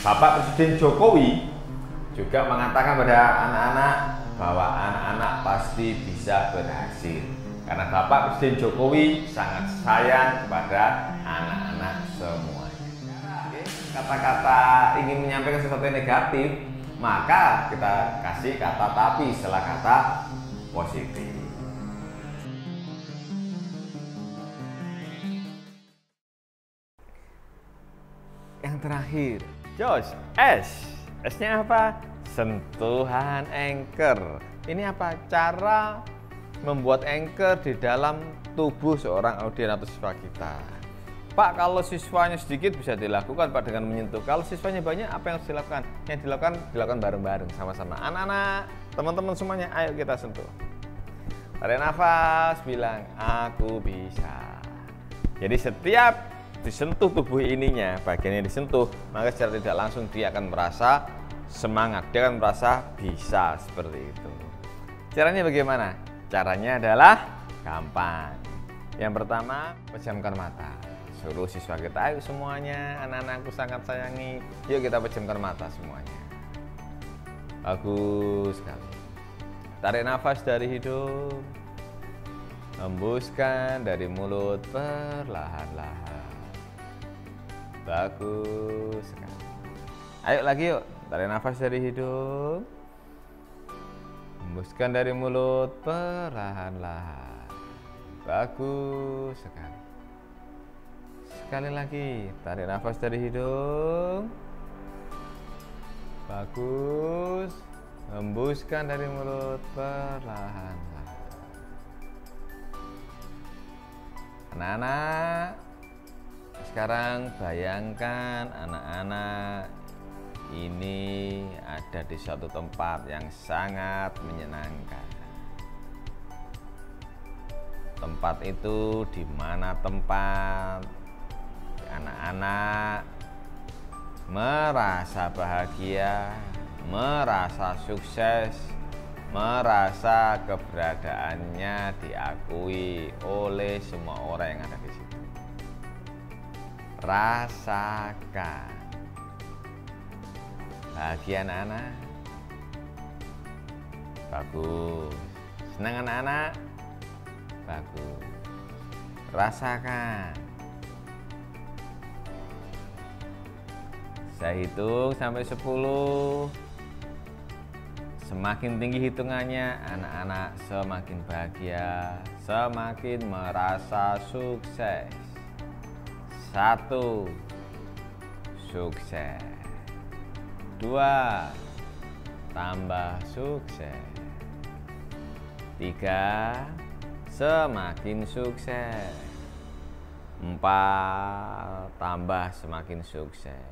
Bapak Presiden Jokowi juga mengatakan pada anak-anak bahwa anak-anak pasti bisa berhasil. Karena Bapak Presiden Jokowi sangat sayang kepada anak-anak semuanya. Kata-kata ingin menyampaikan sesuatu yang negatif, maka kita kasih kata tapi setelah kata positif. Yang terakhir, Josh, S-nya apa? Sentuhan anchor. Ini apa? Cara membuat anchor di dalam tubuh seorang audien atau siswa kita. Pak, kalau siswanya sedikit bisa dilakukan Pak dengan menyentuh. Kalau siswanya banyak, apa yang harus dilakukan? Yang dilakukan bareng-bareng sama-sama. Anak-anak, teman-teman semuanya, ayo kita sentuh. Tarik nafas, bilang, aku bisa. Jadi setiap disentuh tubuh ininya, bagiannya disentuh, maka secara tidak langsung dia akan merasa semangat, dia akan merasa bisa, seperti itu. Caranya bagaimana? Caranya adalah gampang. Yang pertama, pejamkan mata. Suruh siswa kita, ayo semuanya, anak-anakku sangat sayangi, yuk kita pejamkan mata semuanya. Bagus sekali. Tarik nafas dari hidung, hembuskan dari mulut perlahan-lahan. Bagus sekali. Ayo lagi yuk, tarik nafas dari hidung, hembuskan dari mulut perlahan-lahan. Bagus sekali. Sekali lagi, tarik nafas dari hidung. Bagus. Hembuskan dari mulut perlahan-lahan. Anak-anak, sekarang bayangkan anak-anak ini ada di suatu tempat yang sangat menyenangkan. Tempat itu di mana tempat anak-anak merasa bahagia, merasa sukses, merasa keberadaannya diakui oleh semua orang yang ada di situ. Rasakan bahagia anak-anak. Bagus. Senang anak-anak? Bagus. Rasakan. Saya hitung sampai 10. Semakin tinggi hitungannya, anak-anak semakin bahagia, semakin merasa sukses. 1, sukses. 2, tambah sukses. 3, semakin sukses. 4, tambah semakin sukses.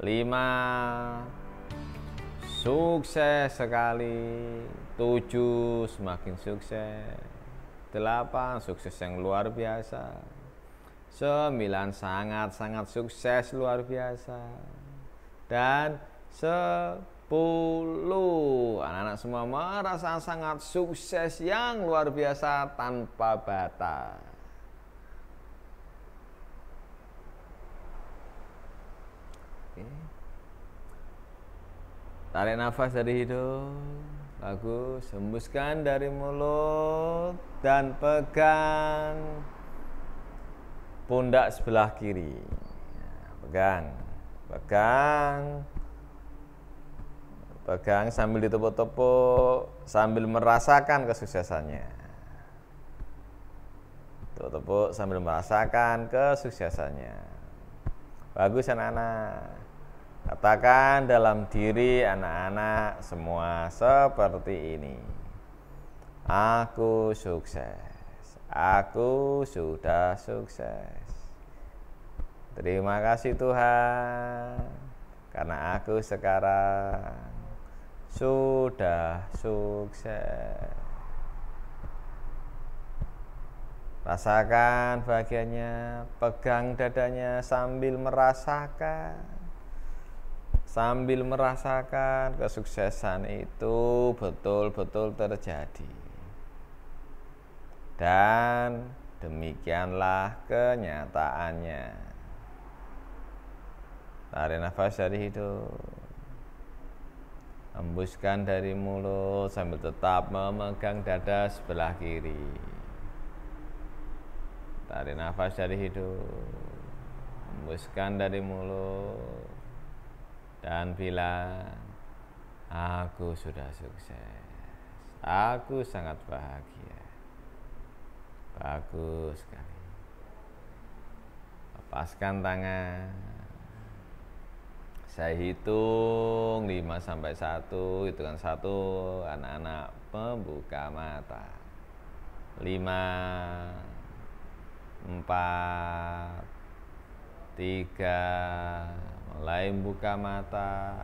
5, sukses sekali. 7, semakin sukses. 8, sukses yang luar biasa. 9, sangat-sangat sukses luar biasa. Dan 10, anak-anak semua merasa sangat sukses yang luar biasa tanpa batas. Oke. Tarik nafas dari hidung. Bagus. Hembuskan dari mulut dan pegang pundak sebelah kiri. Pegang sambil ditepuk-tepuk, sambil merasakan kesuksesannya. Tepuk-tepuk sambil merasakan kesuksesannya. Bagus anak-anak. Katakan dalam diri anak-anak semua seperti ini. Aku sukses. Aku sudah sukses. Terima kasih Tuhan, karena aku sekarang sudah sukses. Rasakan bahagianya, pegang dadanya sambil merasakan kesuksesan itu betul-betul terjadi. Dan demikianlah kenyataannya. Tarik nafas dari hidung, hembuskan dari mulut sambil tetap memegang dada sebelah kiri. Tarik nafas dari hidung, hembuskan dari mulut, dan bilang, aku sudah sukses, aku sangat bahagia. Bagus sekali. Lepaskan tangan. Saya hitung 5 sampai 1, hitungan 1, anak-anak membuka mata. 5, 4, 3, mulai buka mata.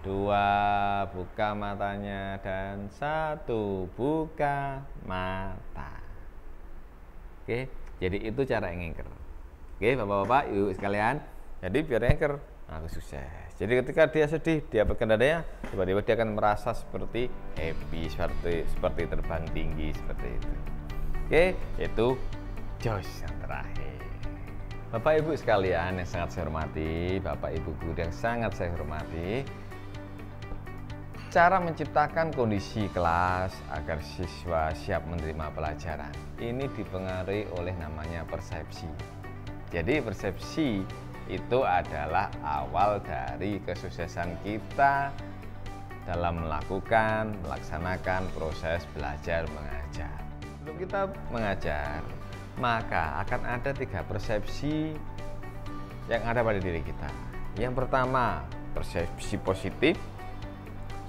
2, buka matanya, dan 1, buka mata. Oke, jadi itu cara ngengker. Oke, bapak-bapak, ibu sekalian. Jadi biar ngengker, aku sukses. Jadi ketika dia sedih, dia pegang dadanya, tiba-tiba dia akan merasa seperti happy, seperti terbang tinggi, seperti itu. Oke, itu Josh yang terakhir. Bapak ibu sekalian yang sangat saya hormati, bapak ibu guru yang sangat saya hormati, cara menciptakan kondisi kelas agar siswa siap menerima pelajaran ini dipengaruhi oleh namanya persepsi. Jadi persepsi itu adalah awal dari kesuksesan kita dalam melaksanakan proses belajar mengajar. Sebelum kita mengajar, maka akan ada 3 persepsi yang ada pada diri kita. Yang pertama, persepsi positif.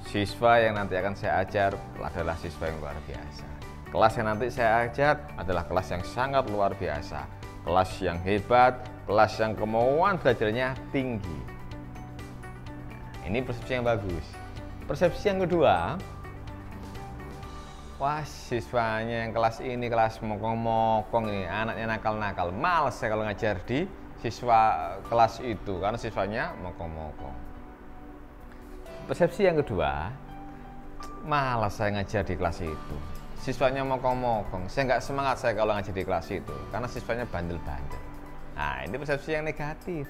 Siswa yang nanti akan saya ajar adalah siswa yang luar biasa. Kelas yang nanti saya ajar adalah kelas yang sangat luar biasa. Kelas yang hebat, kelas yang kemauan belajarnya tinggi. Ini persepsi yang bagus. Persepsi yang kedua, wah siswanya yang kelas ini kelas mokong-mokong ini, anaknya nakal-nakal. Males saya kalau ngajar di siswa kelas itu karena siswanya mokong-mokong. Persepsi yang kedua, malas saya ngajar di kelas itu. Siswanya mokong-mokong, saya nggak semangat saya kalau ngajar di kelas itu, karena siswanya bandel-bandel. Nah, ini persepsi yang negatif.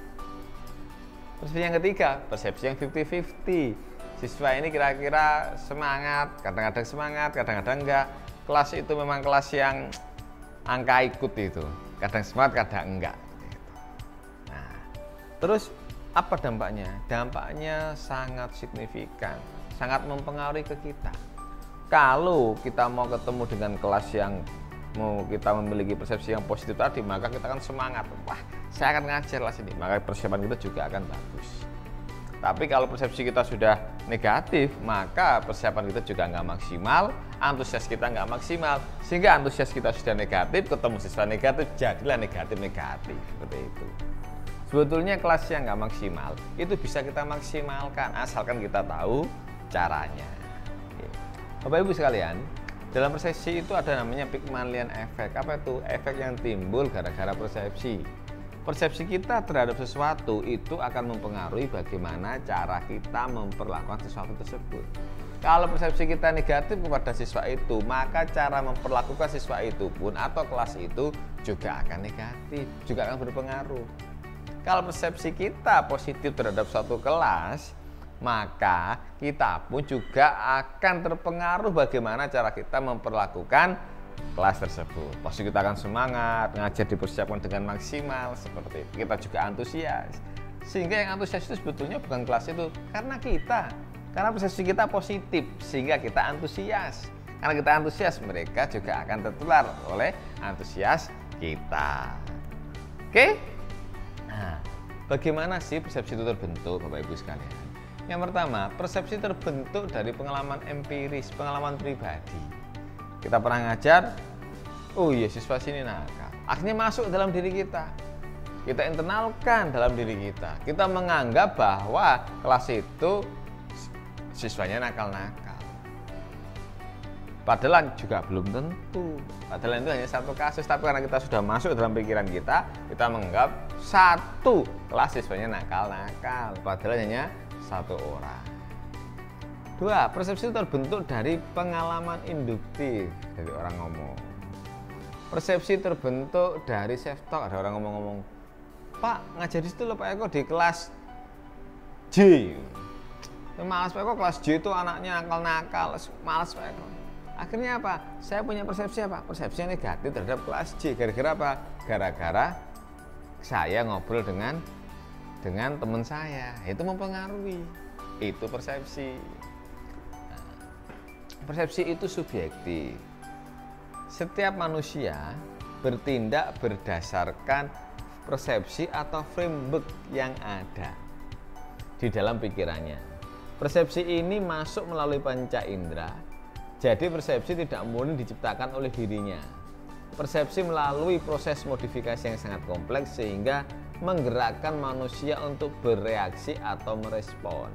Persepsi yang ketiga, persepsi yang 50-50. Siswa ini kira-kira semangat, kadang-kadang semangat, kadang-kadang enggak. Kelas itu memang kelas yang angka ikut itu, kadang semangat, kadang enggak. Nah, terus apa dampaknya? Dampaknya sangat signifikan, sangat mempengaruhi ke kita. Kalau kita mau ketemu dengan kelas yang mau kita memiliki persepsi yang positif tadi, maka kita akan semangat. Wah, saya akan ngajar kelas ini, maka persiapan kita juga akan bagus. Tapi kalau persepsi kita sudah negatif, maka persiapan kita juga nggak maksimal, antusias kita nggak maksimal. Sehingga antusias kita sudah negatif, ketemu siswa negatif, jadilah negatif-negatif, seperti itu. Sebetulnya kelas yang nggak maksimal itu bisa kita maksimalkan asalkan kita tahu caranya. Bapak Ibu sekalian, dalam persepsi itu ada namanya Pygmalion Effect. Apa itu? Efek yang timbul gara-gara persepsi. Persepsi kita terhadap sesuatu itu akan mempengaruhi bagaimana cara kita memperlakukan sesuatu tersebut. Kalau persepsi kita negatif kepada siswa itu, maka cara memperlakukan siswa itu pun atau kelas itu juga akan negatif, juga akan berpengaruh. Kalau persepsi kita positif terhadap suatu kelas, maka kita pun juga akan terpengaruh bagaimana cara kita memperlakukan kelas tersebut. Pasti kita akan semangat, ngajar dipersiapkan dengan maksimal, seperti itu. Kita juga antusias. Sehingga yang antusias itu sebetulnya bukan kelas itu, karena kita. Karena persepsi kita positif, sehingga kita antusias. Karena kita antusias, mereka juga akan tertular oleh antusias kita. Oke? Nah, bagaimana sih persepsi itu terbentuk, Bapak Ibu sekalian? Yang pertama, persepsi terbentuk dari pengalaman empiris, pengalaman pribadi. Kita pernah ngajar, oh iya siswa sini nakal. Akhirnya masuk dalam diri kita. Kita internalkan dalam diri kita. Kita menganggap bahwa kelas itu siswanya nakal-nakal. Padahal juga belum tentu. Padahal itu hanya satu kasus, tapi karena kita sudah masuk dalam pikiran kita menganggap satu kelas siswanya nakal-nakal. Padahal hanya satu orang. 2. Persepsi terbentuk dari pengalaman induktif dari orang ngomong. Persepsi terbentuk dari self talk, ada orang ngomong-ngomong, Pak ngajar di situ loh Pak Eko di kelas J. Malas Pak, kok kelas J itu anaknya nakal-nakal, malas Pak. Akhirnya apa? Saya punya persepsi apa? Persepsi negatif terhadap kelas J. Gara-gara apa? Gara-gara saya ngobrol dengan teman saya. Itu mempengaruhi. Itu persepsi. Nah, persepsi itu subjektif. Setiap manusia bertindak berdasarkan persepsi atau framework yang ada di dalam pikirannya. Persepsi ini masuk melalui panca indera. Jadi persepsi tidak murni diciptakan oleh dirinya. Persepsi melalui proses modifikasi yang sangat kompleks sehingga menggerakkan manusia untuk bereaksi atau merespon.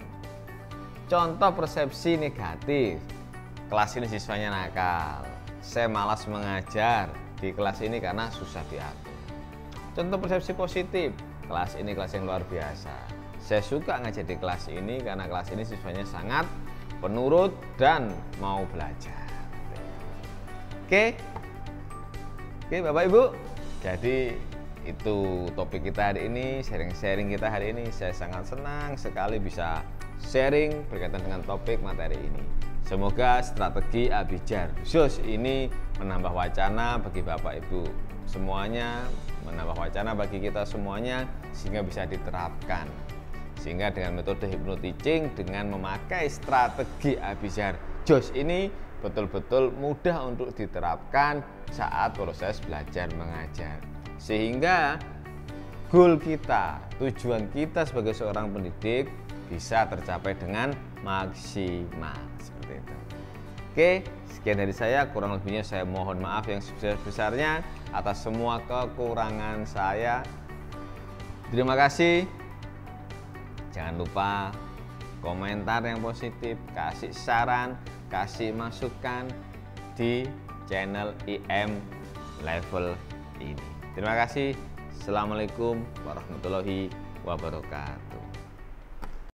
Contoh persepsi negatif. Kelas ini siswanya nakal. Saya malas mengajar di kelas ini karena susah diatur. Contoh persepsi positif. Kelas ini kelas yang luar biasa. Saya suka ngajar di kelas ini karena kelas ini siswanya sangat penurut dan mau belajar. Oke, Bapak Ibu. Jadi itu topik kita hari ini, sharing-sharing kita hari ini. Saya sangat senang sekali bisa sharing berkaitan dengan topik materi ini. Semoga strategi Abijar khusus ini menambah wacana bagi Bapak Ibu semuanya, menambah wacana bagi kita semuanya sehingga bisa diterapkan. Sehingga dengan metode hypnoteaching dengan memakai strategi Abijar Jos ini betul-betul mudah untuk diterapkan saat proses belajar mengajar. Sehingga goal kita, tujuan kita sebagai seorang pendidik bisa tercapai dengan maksimal seperti itu. Oke, sekian dari saya, kurang lebihnya saya mohon maaf yang sebesar-besarnya atas semua kekurangan saya. Terima kasih. Jangan lupa komentar yang positif, kasih saran, kasih masukan di channel IM Level ini. Terima kasih. Assalamualaikum warahmatullahi wabarakatuh.